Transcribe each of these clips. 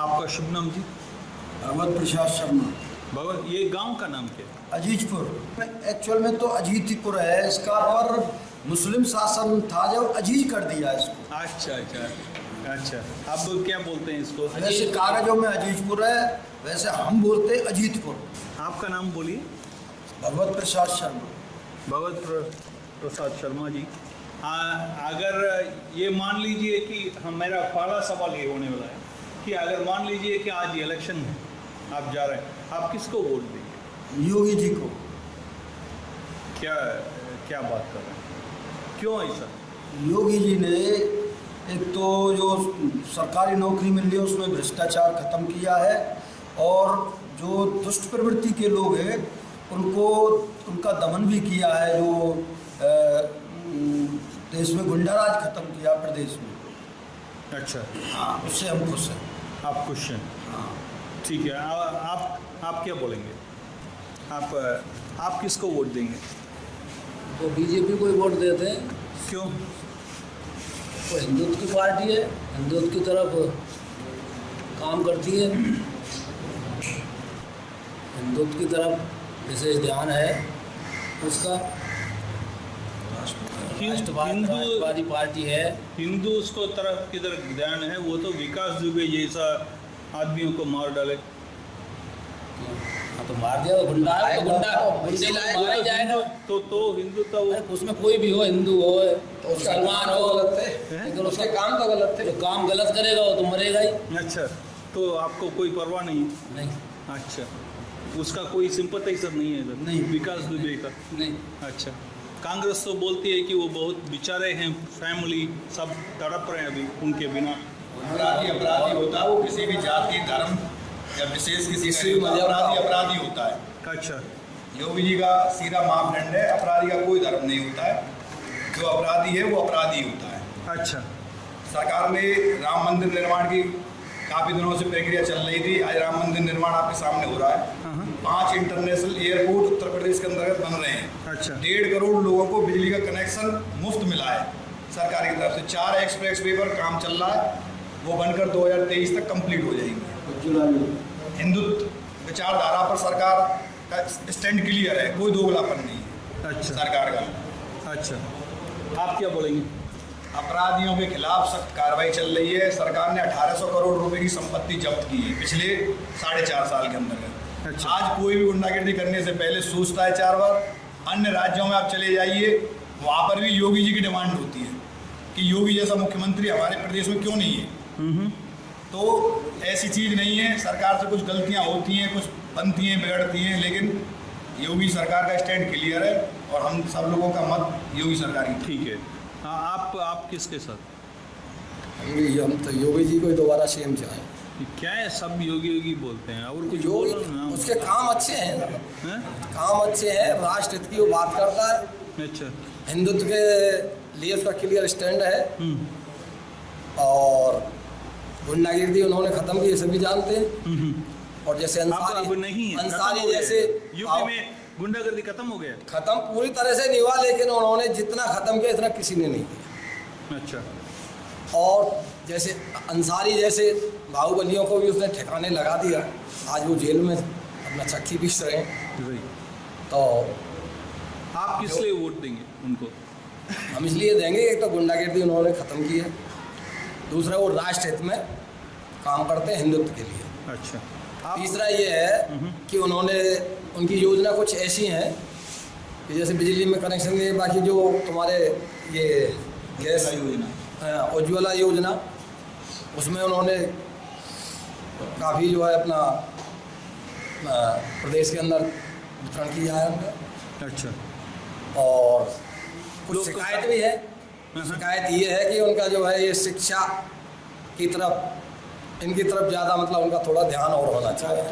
आपका शुभ नाम जी? भगवत प्रसाद शर्मा। भगवत, ये गांव का नाम क्या है? अजीजपुर। एक्चुअल में तो अजीतपुर है, इसका पर मुस्लिम शासन था जब अजीज कर दिया इसको। अच्छा अच्छा अच्छा। अब क्या बोलते हैं इसको? वैसे कागजों में अजीजपुर है, वैसे हम बोलते अजीतपुर। आपका नाम बोलिए। भगवत प्रसाद शर्मा। भगवत प्रसाद शर्मा जी। अगर ये मान लीजिए कि मेरा पहला सवाल ये होने वाला है कि अगर मान लीजिए कि आज इलेक्शन है, आप जा रहे हैं, आप किसको वोट देंगे? योगी जी को। क्या क्या बात कर रहे हैं, क्यों ऐसा? योगी जी ने एक तो जो सरकारी नौकरी मिल रही है उसमें भ्रष्टाचार खत्म किया है, और जो दुष्ट प्रवृत्ति के लोग हैं उनको उनका दमन भी किया है। जो देश में गुंडाराज खत्म किया प्रदेश में। अच्छा, हाँ, उससे हम खुश हैं। आप खुश हैं? हाँ। ठीक है। आप क्या बोलेंगे? आप किसको वोट देंगे? तो बीजेपी को ही वोट देते हैं। क्यों? वो हिंदुत्व की पार्टी है, हिंदुत्व की तरफ काम करती है, हिंदुत्व की तरफ विशेष ध्यान है उसका। राष्ट्रवादी पार्टी है। हिंदू उसको तरफ की तरफ ध्यान है, वो तो विकास दुबे जैसा आदमियों को मार डाले। हाँ, तो मार दिया तो गुंडा है, तो गुंडा मारा ही जाएगा। तो हिंदू तो उसमें कोई भी हो, हिंदू हो, मुसलमान हो, गलत है, लेकिन उसके काम तो गलत थे। जो काम गलत करेगा वो तो मरेगा ही। अच्छा, तो आपको कोई परवाह नहीं? नहीं। अच्छा, उसका कोई सिंपथाइजर नहीं है इधर? नहीं। विकास दुबे का? नहीं। अच्छा। कांग्रेस तो बोलती है कि वो बहुत बेचारे हैं, फैमिली सब तड़प रहे हैं अभी उनके बिना। अपराधी होता है वो किसी भी जाति धर्म या विशेष किसी अपराधी होता है। अच्छा। योगी जी का सीधा मापदंड है, अपराधी का कोई धर्म नहीं होता है, जो अपराधी है वो अपराधी होता है। अच्छा। सरकार ने राम मंदिर निर्माण की काफ़ी दिनों से प्रक्रिया चल रही थी। आज राम मंदिर निर्माण आपके सामने हो रहा है। 5 इंटरनेशनल एयरपोर्ट उत्तर प्रदेश के अंतर्गत बन रहे हैं। अच्छा। 1.5 करोड़ लोगों को बिजली का कनेक्शन मुफ्त मिला है सरकार की तरफ से। 4 एक्सप्रेस वे पर काम चल रहा है, वो बनकर 2023 तक कंप्लीट हो जाएंगे। हिंदुत्व विचारधारा पर सरकार का स्टैंड क्लियर है, कोई दोगलापन नहीं है। अच्छा। सरकार का। अच्छा, आप क्या बोलेंगे? अपराधियों के खिलाफ सख्त कार्रवाई चल रही है। सरकार ने 1800 करोड़ रुपए की संपत्ति जब्त की है पिछले 4.5 साल के अंदर। अच्छा। आज कोई भी गुंडागर्दी करने से पहले सोचता है 4 बार। अन्य राज्यों में आप चले जाइए, वहाँ पर भी योगी जी की डिमांड होती है कि योगी जैसा मुख्यमंत्री हमारे प्रदेश में क्यों नहीं है। तो ऐसी चीज़ नहीं है, सरकार से कुछ गलतियाँ होती हैं, कुछ बनती हैं, बिगड़ती हैं, लेकिन योगी सरकार का स्टैंड क्लियर है और हम सब लोगों का मत योगी सरकार की। ठीक है। हाँ, आप किसके साथ? हम तो योगी जी को ही दोबारा सीएम चाहें। क्या है, सब योगी योगी बोलते हैं और कुछ योगी बोलो ना। उसके काम अच्छे हैं, हैं? काम अच्छे हैं, राष्ट्र हित की वो बात करता है, अच्छा। हिंदुत्व के लिए उसका क्लियर स्टैंड है, और गुंडागिर्दी उन्होंने खत्म की, ये सभी जानते हैं। और जैसे अब अंसारी नहीं है, अंसारी जैसे यूपी में गुंडागर्दी खत्म हो गया? खत्म पूरी तरह से नहीं हुआ, लेकिन उन्होंने जितना खत्म किया इतना किसी ने नहीं किया। अच्छा। और जैसे अंसारी जैसे बाहुबलियों को भी उसने ठिकाने लगा दिया, आज वो जेल में अपना चक्की पीस रहे हैं। तो आप किस लिए वोट देंगे उनको? हम इसलिए देंगे, एक तो गुंडागिर्दी उन्होंने ख़त्म की है, दूसरा वो राष्ट्र हित में काम करते हैं, हिंदुत्व के लिए। अच्छा। तीसरा ये है कि उन्होंने उनकी योजना कुछ ऐसी हैं कि जैसे बिजली में कनेक्शन के, बाकी जो तुम्हारे ये गैस योजना, उज्ज्वला योजना, उसमें उन्होंने काफ़ी जो है अपना प्रदेश के अंदर वितरण किया है उनका। अच्छा। और कुछ लोग शिकायत भी है। शिकायत ये है कि उनका जो है ये शिक्षा की तरफ, इनकी तरफ ज़्यादा मतलब उनका थोड़ा ध्यान और होना चाहिए।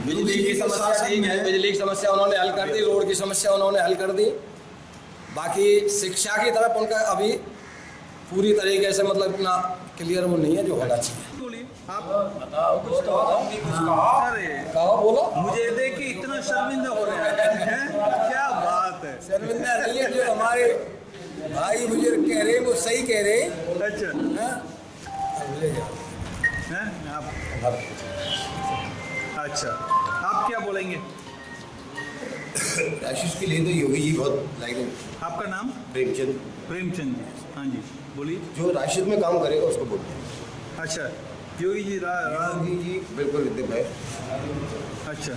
बिजली की समस्या ठीक है, बिजली की समस्या उन्होंने हल कर दी, रोड की समस्या उन्होंने हल कर दी, बाकी शिक्षा की तरफ उनका अभी पूरी तरीके से मतलब इतना क्लियर वो नहीं है जो होना चाहिए। बोलिए आप। बताओ कुछ तो अरे कहो, बोलो। मुझे देखिए इतना शर्मिंदा हो रहे हैं, क्या बात है। शर्मिंदा नहीं है, जो हमारे भाई बुजुर्ग कह रहे हैं वो सही कह रहे हैं। अच्छा। हाँ? हैं आप? अच्छा, आप क्या बोलेंगे? राशिद के लिए तो योगी जी बहुत लाइक आपका नाम? प्रेमचंद। प्रेमचंद जी, हाँ जी बोलिए। जो राशिद में काम करेगा उसको बोलते हैं अच्छा, योगी जी योगी जी, बिल्कुल विद्युत भाई। अच्छा,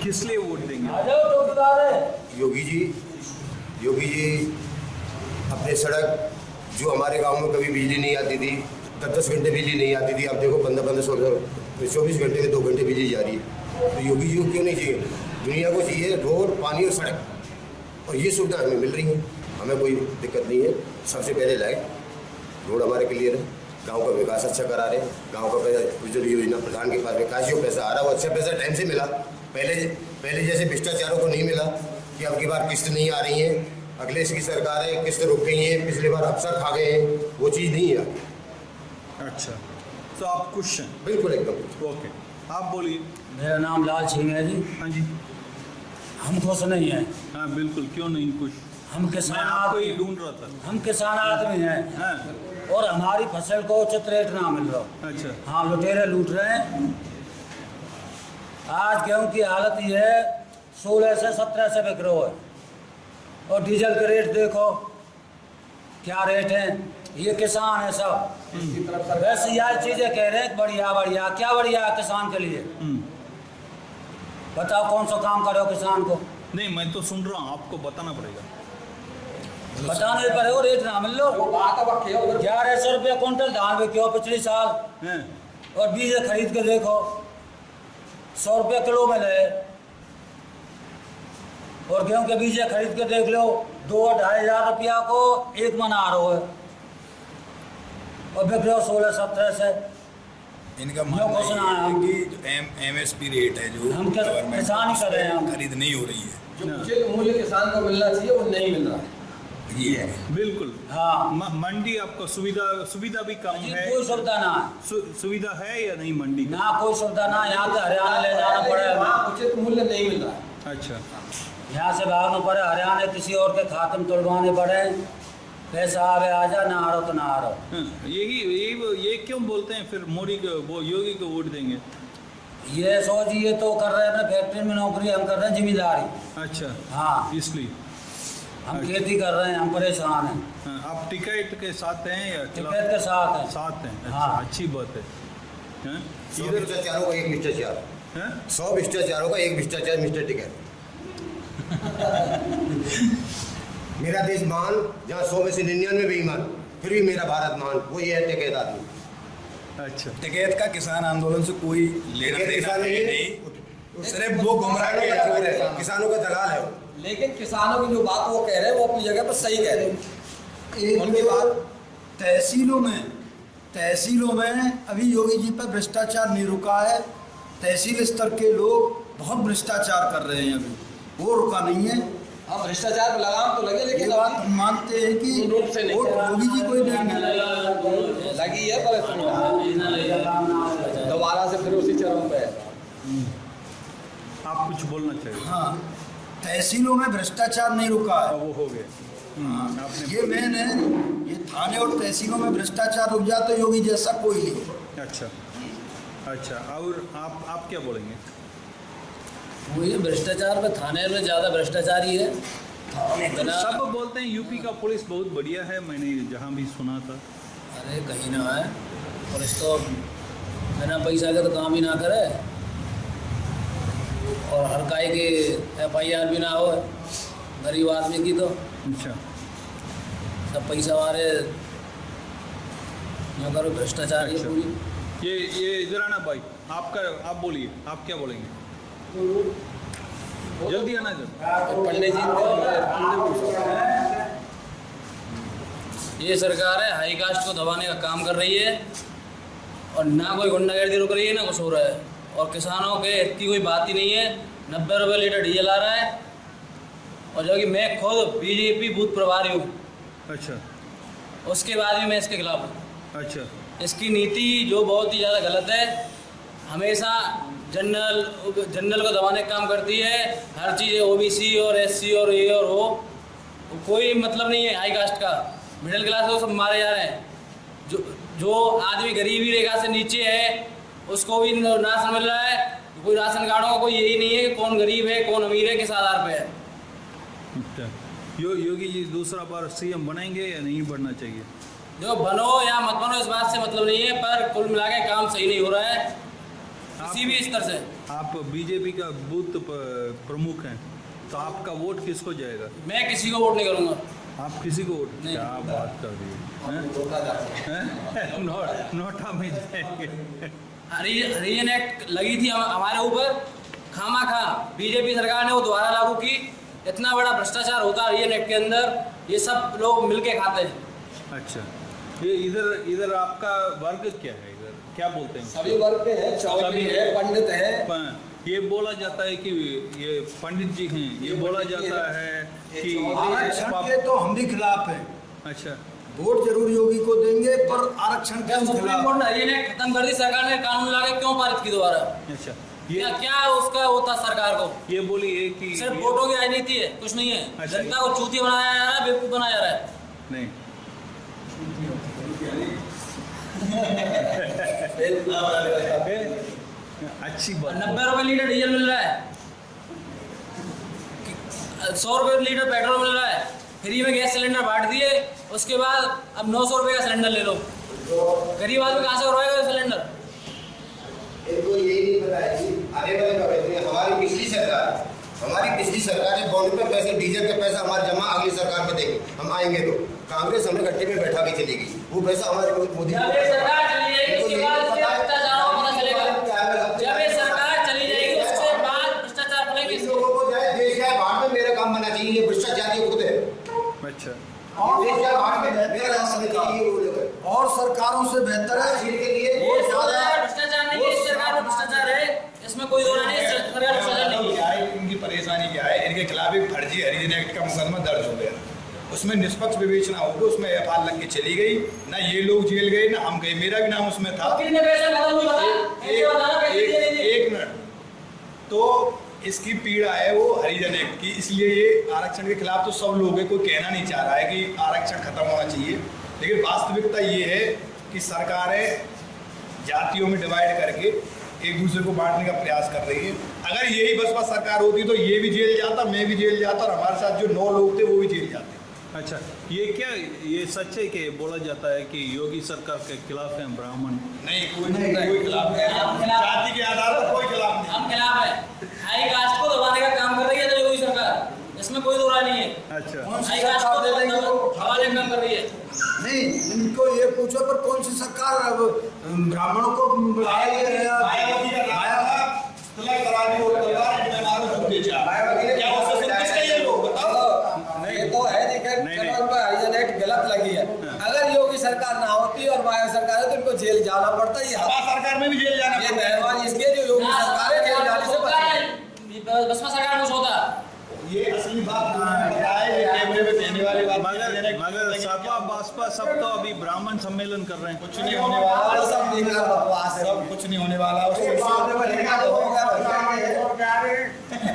किस लिए वोट देंगे? आ जाओ चौकीदार है। योगी जी अपने सड़क, जो हमारे गांव में कभी बिजली नहीं आती थी, 10-10 घंटे बिजली नहीं आती थी, अब देखो 15-15, 16, 24 घंटे में 2 घंटे बिजली जा रही है। तो योगी जी को क्यों नहीं चाहिए? दुनिया को चाहिए रोड, पानी और सड़क, और ये सुविधा हमें मिल रही है, हमें कोई दिक्कत नहीं है। सबसे पहले लाइट, रोड हमारे क्लियर है, गांव का विकास अच्छा करा रहे हैं, गांव का पैसा, उज्ज्वल योजना, प्रधान के पास विकास जो पैसा आ रहा है वो अच्छा पैसा टाइम से मिला। पहले जैसे भ्रष्टाचारों को नहीं मिला कि अब की बार किस्त नहीं आ रही है, अखिलेश की सरकार है किस्त रुक गई है, पिछली बार अफसर खा गए हैं, वो चीज़ नहीं है। अच्छा, तो आप खुश हैं? बिल्कुल एकदम। ओके, आप बोलिए। मेरा नाम लाल सिंह है जी। हाँ जी। हम खुश नहीं हैं। हाँ बिल्कुल, क्यों नहीं खुश? हम मैं किसान आपको ही आदमी ढूंढ रहा था। हम किसान आदमी हैं हाँ, और हमारी फसल को उचित रेट ना मिल रहा। अच्छा, हाँ, लुटेरे लूट रहे हैं। आज गेहूं की हालत ये है, 16 से 17 से बिक रहा है, और डीजल के रेट देखो क्या रेट है। ये किसान है सब। वैसे यार चीजें कह रहे हैं बढ़िया बढ़िया, क्या बढ़िया है किसान के लिए? बताओ कौन सा काम करो किसान को? नहीं मैं तो सुन रहा हूँ, आपको बताना पड़ेगा। बताने पर हो रेट ना मिल लो। 1100 रुपया क्विंटल धान बिक्यो पिछले साल, हैं? और बीज खरीद के देखो 100 रुपया किलो में ले। और गेहूं के बीज खरीद के देख लो 2-2.5 हजार रुपया को एक मन आ रहा है, और बिक रहे हो 16-17 से। इनका मैं कुछ ना मानना है। है कि जो MSP रेट है जो हम क्या गवर्नमेंट किसान ही कर रहे हैं हम। खरीद नहीं हो रही है, जो उचित मूल्य किसान को मिलना चाहिए वो नहीं मिल रहा है। ये है। बिल्कुल। हाँ, मंडी आपको सुविधा भी कम जी, है। कोई सुविधा ना है। सुविधा है या नहीं मंडी की? ना कोई सुविधा ना, यहाँ से हरियाणा ले जाना पड़े। वहाँ उचित मूल्य नहीं मिल रहा है। अच्छा, यहाँ से भागना पड़े हरियाणा, किसी और के खाते में तुलवाने पड़े। पैसा आवे आ जा, ना आ रहा तो ना आ रहा। हाँ, ये क्यों बोलते हैं फिर मोदी को, वो योगी को वोट देंगे? ये सोच ये तो कर रहे हैं अपने फैक्ट्री में नौकरी, हम कर रहे हैं जिम्मेदारी। अच्छा, हाँ, इसलिए हम खेती कर रहे हैं, हम परेशान हैं। हाँ, आप टिकट के साथ हैं या टिकट के साथ हैं। साथ हैं? अच्छा, हाँ। अच्छी बात है। हैं? 100 भ्रष्टाचारों का एक भ्रष्टाचार, हैं? 100 भ्रष्टाचारों का एक भ्रष्टाचार मिस्टर टिकट। मेरा देश महान, जहाँ 100 में से 99 बेईमान, फिर भी मेरा भारत महान, वो ये है टिकैत आदमी। अच्छा, टिकैत का किसान आंदोलन से कोई लेना टिकैत देना किसान है नहीं नहीं, सिर्फ वो गुमराह किसानों किया का जा चोर रहा है। है, किसानों का दलाल है वो। लेकिन किसानों की जो बात वो कह रहे हैं वो अपनी जगह पर सही कह रहे हैं। उनकी बात तहसीलों में अभी योगी जी पर भ्रष्टाचार नहीं रुका है। तहसील स्तर के लोग बहुत भ्रष्टाचार कर रहे हैं, अभी वो रुका नहीं है। हाँ, भ्रष्टाचार पर लगाम तो लगे, ये लेकिन बात हम मानते हैं कि पूर्ण रूप से नहीं। वोट योगी जी को ही देंगे। लगी है, पर दोबारा से फिर उसी चरम पे है। आप कुछ बोलना चाहिए? हाँ, तहसीलों में भ्रष्टाचार नहीं रुका है। वो हो गए। आपने ये मेन है, ये थाने और तहसीलों में भ्रष्टाचार रुक जाए तो योगी जैसा कोई नहीं। अच्छा, और आप क्या बोलेंगे? वो ये भ्रष्टाचार में थाने में ज़्यादा भ्रष्टाचारी है। सब बोलते हैं यूपी का पुलिस बहुत बढ़िया है, मैंने जहाँ भी सुना था। अरे कहीं ना है, पुलिस तो बिना पैसा के तो काम ही ना करे, और हर काय के FIR भी ना हो गरीब आदमी की। तो अच्छा, सब पैसा वाले न करो, भ्रष्टाचार है अच्छा। पूरी। ये इधर आना भाई, आप बोलिए, आप क्या बोलेंगे? जल्दी आना जल्दी। पंडित जी ये सरकार है हाई कास्ट को दबाने का काम कर रही है, और ना कोई गुंडागर्दी रुक रही है ना कुछ हो रहा है। और किसानों के हित की कोई बात ही नहीं है। 90 रुपये लीटर डीजल आ रहा है, और जो कि मैं खुद BJP बूथ प्रभारी हूँ, अच्छा, उसके बाद भी मैं इसके खिलाफ हूँ। अच्छा, इसकी नीति जो बहुत ही ज़्यादा गलत है, हमेशा जनरल को दबाने का काम करती है। हर चीज़ OBC और SC और ये और वो, कोई मतलब नहीं है हाई कास्ट का। मिडिल क्लास को सब मारे जा रहे हैं। जो जो आदमी गरीबी रेखा से नीचे है उसको भी राशन मिल रहा है। कोई राशन कार्डों का कोई यही नहीं है कि कौन गरीब है कौन अमीर है किस आधार पे है। अच्छा, योगी जी दूसरा बार सीएम बनेंगे या नहीं बनना चाहिए? जो बनो या मत बनो इस बात से मतलब नहीं है, पर कुल मिला के काम सही नहीं हो रहा है किसी भी स्तर से। आप बीजेपी का बूथ प्रमुख हैं, तो आपका वोट किसको जाएगा? मैं किसी को वोट नहीं करूंगा। आप किसी को वोट? नहीं। क्या बात कर रही है? नोटा में जाएंगे। हरिजन एक्ट लगी थी हमारे ऊपर खामा खा, बीजेपी सरकार ने वो दोबारा लागू की। इतना बड़ा भ्रष्टाचार होता है हरिजन एक्ट के अंदर, ये सब लोग मिलके खाते हैं। अच्छा, ये इधर आपका वर्ग क्या है? इधर क्या बोलते हैं? सभी वर्ग के हैं, चौधरी है, पंडित है। ये बोला जाता है कि ये पंडित जी हैं, ये बोला जाता है कि आरक्षण के तो हम भी खिलाफ हैं। अच्छा, वोट जरूर योगी को देंगे, पर आरक्षण के हम सुप्रीम खिलाफ। कोर्ट ने हरिजन एक्ट खत्म कर दी, सरकार ने कानून लाके क्यों पारित की दोबारा? अच्छा, क्या क्या उसका होता सरकार को? ये बोली है कि सिर्फ वोटों की राजनीति है, कुछ नहीं है। अच्छा। जनता को चूतिया बनाया जा रहा है, बेवकूफ बनाया जा रहा है। नहीं। अच्छी बात। 90 रुपए लीटर डीजल मिल रहा है, 100 रुपए लीटर पेट्रोल मिल रहा है, फ्री में गैस सिलेंडर बांट दिए, उसके बाद अब 900 रुपए का सिलेंडर ले लो। गरीब आदमी कहाँ से करवाएगा सिलेंडर? इनको यही नहीं पता है कि आने वाले भविष्य में हमारी पिछली सरकार है, बॉन्ड पे पैसे, डीजल के पैसा हमारे जमा अगली सरकार में देंगे। हम आएंगे तो कांग्रेस हमें गट्टे में बैठा के चली गई, वो पैसा हमारे मोदी जब ये सरकार चली जाएगी उसके बाद इसके भ्रष्टाचार पता चलेगा। जब ये सरकार चली जाएगी उसके बाद भ्रष्टाचार फैलेंगे। इन लोगों को जाए देश जाए बाहर में मेरा काम बनना चाहिए, ये भ्रष्टाचार ये खुद है। अच्छा, देश जाए बाहर में मेरा काम बनना चाहिए, वो लोग है। और सरकारों से बेहतर है इनके लिए ये भ्रष्टाचार नहीं है, इस सरकार में भ्रष्टाचार है, इसमें कोई और नहीं है। सरकार भ्रष्टाचार नहीं है। इनकी परेशानी क्या है? इनके खिलाफ एक फर्जी हरिजन एक्ट का मुकदमा दर्ज हो गया, उसमें निष्पक्ष विवेचना होगी, उसमें एफआईआर लग के चली गई ना, ये लोग जेल गए ना हम गए, मेरा भी नाम उसमें था। कितने पैसे खत्म हुए बता? ये बताना पैसे दिए नहीं दिए? एक मिनट, तो इसकी पीड़ा है वो हरिजन एक्ट की, इसलिए ये आरक्षण के खिलाफ तो सब लोग हैं, कोई कहना नहीं चाह रहा है कि आरक्षण खत्म होना चाहिए, लेकिन वास्तविकता ये है कि सरकारें जातियों में डिवाइड करके एक दूसरे को बांटने का प्रयास कर रही है। अगर यही बसपा सरकार होती तो ये भी जेल जाता, मैं भी जेल जाता, और हमारे साथ जो 9 लोग थे वो भी जेल जाते। अच्छा, ये क्या, ये सच है कि बोला जाता है कि योगी सरकार के खिलाफ हैं ब्राह्मण? नहीं, कोई खिलाफ नहीं, जाति के आधार पर कोई खिलाफ नहीं। हम खिलाफ है। हाई कास्ट को दबाने का काम कर रही है योगी सरकार, इसमें कोई दो राय नहीं है। अच्छा, कौन सी हाई कास्ट सरकार को दे देंगे तो दबाने का काम कर रही है। नहीं, इनको ये पूछो पर कौन सी सरकार अब ब्राह्मणों को मायावती का नारा था, तुला करानी और तलवार जिन्हें मारो झूठे चार। क्या उससे संतुष्ट है ये लोग? बताओ। ये तो है, देखिए नहीं, चलो उन पर हरिजन एक्ट गलत लगी है। अगर योगी सरकार ना होती और माया सरकार है तो इनको जेल जाना पड़ता ही है। सपा सरकार में भी जेल जाना ये पड़ता है। मेहरबानी इसकी है जो योगी सरकार है, जेल जाने से बची। बसपा सरकार कुछ होता ये असली बात क्या है, ये कैमरे में कहने वाली बात मगर सपा बसपा सब तो अभी ब्राह्मण सम्मेलन कर रहे हैं। कुछ नहीं होने वाला, सब बेकार बकवास है। सब कुछ नहीं होने वाला।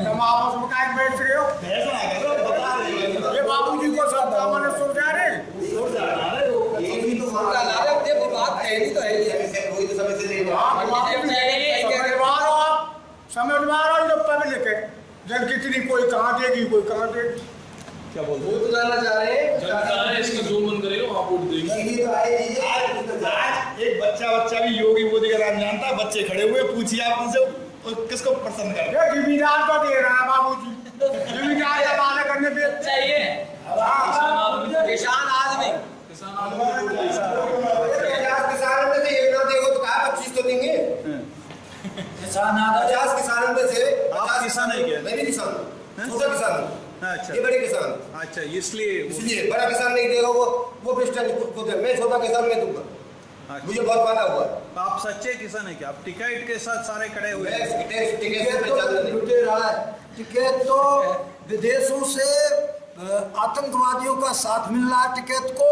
तुम आपस में काय बैठ रहे हो? ये बाबूजी को सब दामन सुर जा रहे यही तो उनका लाभ देखो, बात कहनी तो है ही। वही तो समय से ले रहा आप समझदार हो, आप समझदार हो जो पब्लिक है। जन कितनी कोई कहाँ देगी, कोई कहाँ देगी। क्या बोलते वोट डालना चाह रहे हैं, आज एक बच्चा भी योगी मोदी का नाम जानता है। बच्चे खड़े हुए, पूछिए आप उनसे किसको पसंद करते हैं? ये जिम्मेदार तो दे रहा है बाबूजी, जिम्मेदार का वादा करने पे चाहिए। किसान आदमी किसानों में से एक ना देखो तो कहा 25 तो देंगे। किसान आदमी 50 किसानों में से आप 50 किसान है क्या? मैं भी किसान हूँ, छोटा किसान हूँ, अच्छा, ये बड़े किसान हूँ। अच्छा, इसलिए इसलिए बड़ा किसान नहीं देगा, वो भ्रष्टाचार को दे। मैं छोटा किसान मैं दूंगा, अच्छा। मुझे बहुत फायदा हुआ। तो आप सच्चे किसान है क्या? आप टिकट के साथ सारे खड़े हुए हैं? मैं टिकट टिकट पे तो चल रही। लुटे रहा है। टिकट तो विदेशों से आतंकवादियों का साथ मिल रहा है टिकट को,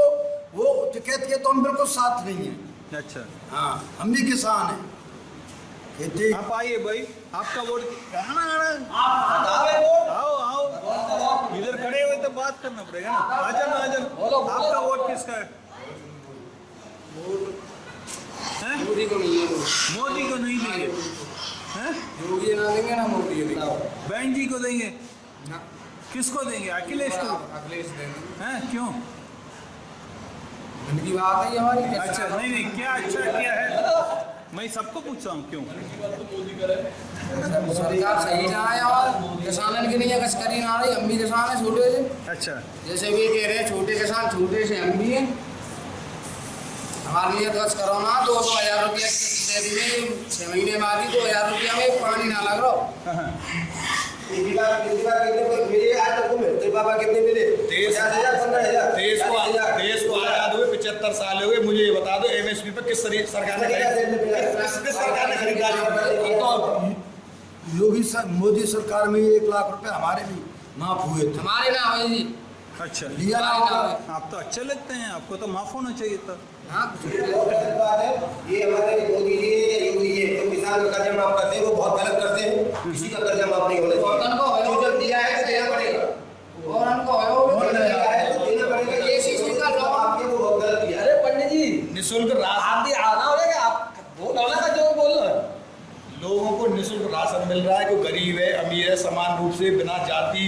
वो टिकट के तो हम बिल्कुल साथ नहीं है। अच्छा, हाँ, हम भी किसान हैं। खेती आप आइए भाई, आपका वोट बताओ आओ आओ, इधर खड़े हुए तो बात करना पड़ेगा ना। आ जाना, आ जाना। आपका वोट किसका है? मोदी को नहीं देंगे हैं? योगी ना देंगे ना मोदी देंगे। बहन जी को देंगे? ना, किसको देंगे? अखिलेश को? अखिलेश देंगे। हैं क्यों? इनकी बात है हमारी। अच्छा नहीं क्या अच्छा किया है? मैं सबको पूछता हूँ क्यों? सरकार सही ना है और किसानन के लिए कच करी ना रही। हम भी किसान है छोटे से, अच्छा जैसे भी कह रहे हैं छोटे किसान, छोटे से हम भी हैं। हमारे लिए कच करो ना 200,000 रुपया किस्त दे दीजिए 6 महीने में, आदि 2,000 रुपया में पानी ना लग रहा। पिछली बार कितने मिले आज तक मिलते पापा कितने मिले? 50,000 15,000। देश को आजाद हुए 75 साल हो गए। मुझे ये बता दो एमएसपी पे किस सरकार ने खरीदारी? योगी मोदी सरकार में 1 लाख रुपए हमारे भी माफ हुए थे। हमारे ना हो जी। अच्छा लिया ना हमारे ना होगा। हो। आप तो अच्छे लगते हैं, आपको तो माफ होना चाहिए था। हाँ, ये हमारे मोदी जी योगी जी जो किसान का कर्जा माफ करते हैं वो बहुत गलत करते हैं। किसी का कर्जा माफ नहीं होना चाहिए। जो जब दिया है तो देना पड़ेगा। और उनको हो दिया है तो देना पड़ेगा। ये चीज का लॉ आपके वो बहुत गलत किया है। अरे पंडित जी, निःशुल्क राशन आप भी आना हो कि आप वो डोला का जो बोल रहे हैं। लोगों को निःशुल्क राशन मिल रहा है। कोई गरीब है अमीर है समान रूप से बिना जाति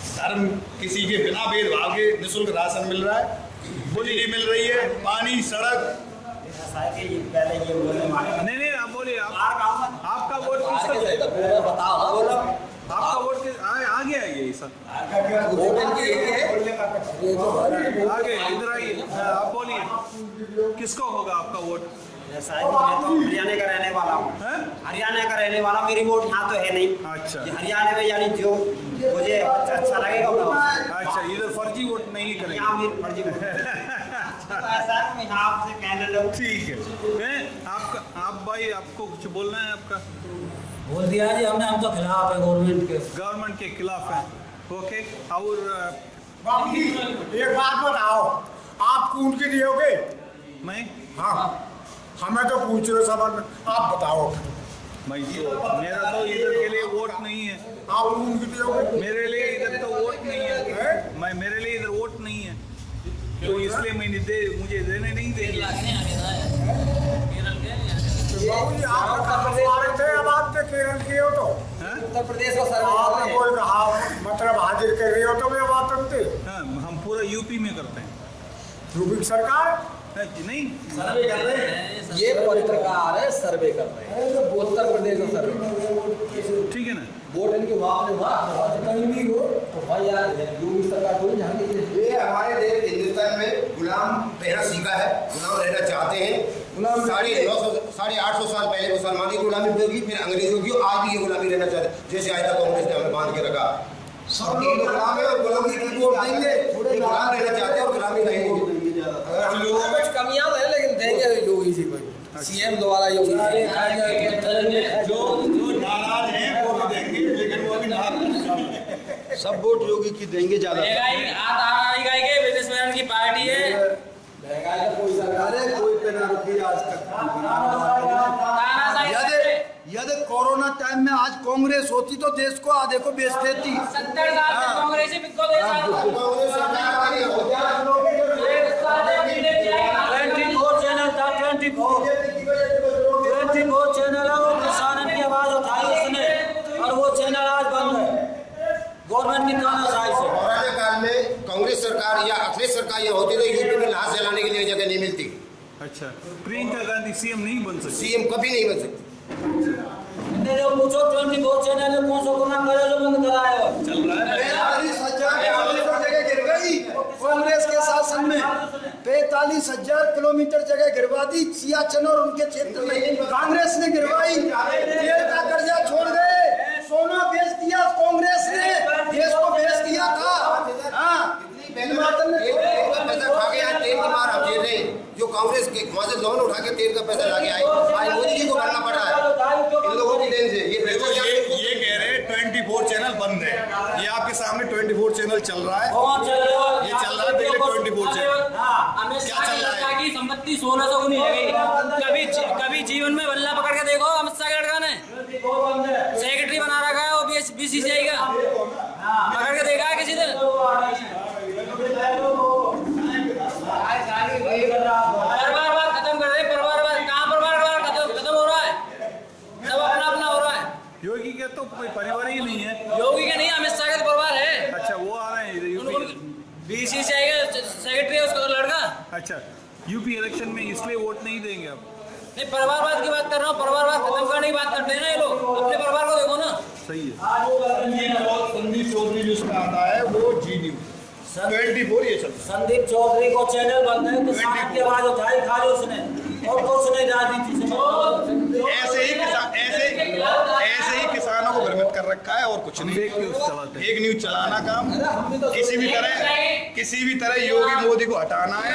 धर्म किसी के बिना भेदभाव के निःशुल्क राशन मिल रहा है। बिजली मिल रही है, पानी, सड़क। नहीं आप बोलिए, आपका वोट किसको जाएगा? बताओ आपका वोट आ गया ये सब आगे इधर आइए, आप बोलिए किसको होगा आपका वोट? शायद मैं तो हरियाणा का रहने वाला हूँ। हैं? हरियाणा का रहने वाला, मेरी वोट यहाँ तो है नहीं। अच्छा ये हरियाणा में यानी जो मुझे अच्छा लगेगा वो। अच्छा इधर फर्जी वोट नहीं यहाँ करेंगे। मेरी मर्जी में। तो ऐसा है मैं यहाँ आपसे कहने लगूँ। ठीक है आपका आप भाई आपको कुछ बोलना है? आपका बोल दिया जी हमने, हम तो खिलाफ है गवर्नमेंट के। गवर्नमेंट के खिलाफ है? ओके और बाबू जी एक बात बताओ, आप कौन के दियोगे? मैं हमें तो पूछ रहे सब, आप बताओ। मैं तो मेरा तो इधर के लिए वोट नहीं है। आप कौन के दियोगे? मेरे लिए इधर तो वोट नहीं है। मैं मेरे लिए इधर वोट नहीं है तो इसलिए मुझे देने नहीं देंगे। बाबू जी आप उत्तर थे, अब आप तो केरल के हो तो उत्तर प्रदेश का आपने सर्वे कोई कहा मतलब हाजिर कर रही हो तो मैं बात करते। हाँ हम पूरा यूपी में करते हैं। यूपी की सरकार नहीं सर्वे कर रहे हैं। ये पत्रकार है, सर्वे कर रहे हैं उत्तर प्रदेश का सर्वे। ठीक है ना? वोट इनके वहाँ कहीं भी हो तो भाई यार योगी सरकार थोड़ी यहाँ की। ये हमारे देश हिंदुस्तान में गुलाम रहना सीखा है, गुलाम रहना चाहते हैं। गुलाम 850 साल पहले मुसलमानी की गुलामी होगी, फिर अंग्रेजों की, आज भी ये गुलामी रहना चाहते हैं। जैसे आज तक कांग्रेस ने हमें बांध के रखा। सब लोग गुलाम है और गुलामी की वोट देंगे। गुलाम रहना चाहते हैं और गुलामी रहेंगे। अगर हम लोगों में कुछ कमियां है लेकिन देंगे योगी जी को। सीएम दोबारा योगी जो नाराज हैं वो भी देंगे, लेकिन वो अभी नाराज सब वोट योगी की देंगे ज्यादा। महंगाई के बिजनेसमैन की पार्टी है। महंगाई का कोई सरकार अरे कोई पे ना रुकी आज तक। यदि कोरोना टाइम में आज कांग्रेस होती तो देश को आधे को बेच देती। 70 साल से कांग्रेस ही बिको दे रहा है। कांग्रेस सरकार वाली होती 24 चैनल था, 24 चैनल है, वो किसानों की आवाज उठाई उसने और वो चैनल आज बंद है गवर्नमेंट की तानाशाही से। पुराने काल में कांग्रेस सरकार या अखिलेश सरकार यहाँ होती तो यूपी में लाश जलाने के लिए जगह नहीं मिलती। अच्छा प्रियंका गांधी सीएम नहीं बन सकती? सीएम कभी नहीं बन सकती। जो पूछो 24 चैनल है कौन सा गुना करे जो बंद कराया हो चल रहा है। 45,000 जगह गिर गई कांग्रेस के शासन में। 45,000 किलोमीटर जगह गिरवा दी सियाचिन और उनके क्षेत्र में कांग्रेस ने गिरवाई। तेल का कर्जा छोड़ गए, सोना बेच दिया कांग्रेस ने, देश को बेच दिया था। हाँ पैसा खा के आज तेल की मार हम झेल रहे हैं। जो कांग्रेस के वहाँ से लोन उठा के तेल का पैसा लाके आए, आज मोदी जी को भरना पड़ रहा है इन लोगों की देन से। ये कह रहे हैं 24 चैनल बंद है। ये आपके सामने 24 चैनल चल रहा है। कौन चल रहा है? ये चल रहा है देखिए 24 चैनल। अमित शाह की लड़का की संपत्ति 1619 है गई। कभी जीवन में बल्ला पकड़ के देखो अमित शाह के लड़का ने सेक्रेटरी बना रखा है वो बीसीसीआई का, पकड़ के देखा है किसी ने? परिवारवाद खत्म कर रहे हैं। परिवारवाद कहाँ परिवारवाद खत्म हो रहा है? कोई परिवार ही नहीं है। योगी के नहीं, अमित शाह का तो परिवार है। अच्छा, वो आ रहे हैं यूपी। बीसीसीआई का सेक्रेटरी है उसका लड़का। अच्छा, यूपी इलेक्शन में इसलिए वोट नहीं देंगे आप? नहीं, परिवारवाद की बात कर रहा हूँ, परिवारवाद खत्म करने की बात करते हैं ना ये लोग, अपने परिवार को देखो ना। सही है। संदीप चौधरी जो उसका आता है वो जी न्यूज 24 ये चलता संदीप चौधरी को चैनल बंद है, किसान की आवाज उठाई खाली उसने, और कुछ नहीं राजनीति से। है। ऐसे ही किसानों को भ्रमित कर रखा है और कुछ नहीं। फेक न्यूज चलाते हैं। एक न्यूज चलाना काम किसी भी तरह योगी मोदी को हटाना है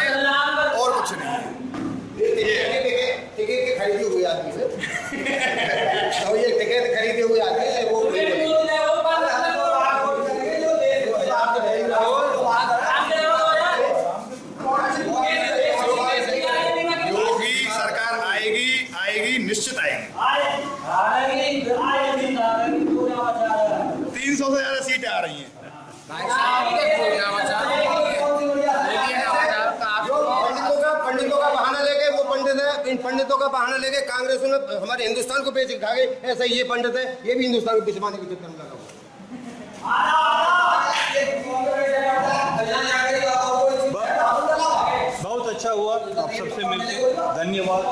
और कुछ नहीं है। टिकट खरीदी हुई आदमी से तो ये टिकट खरीदे हुए आदमी है वो योगी सरकार आएगी निश्चित आएगी। 300 से ज्यादा सीटें आ रही हैं। पंडितों का बहाना लेके वो पंडित है, इन पंडितों का बहाना लेके कांग्रेस ने हमारे हिंदुस्तान को बेच खा गई। ऐसा ही ये पंडित है, ये भी हिंदुस्तान को पिछवाने के चक्कर में लगा हुआ। बहुत अच्छा हुआ आप सबसे मिलके। धन्यवाद।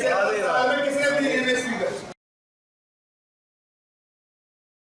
राधे राधे।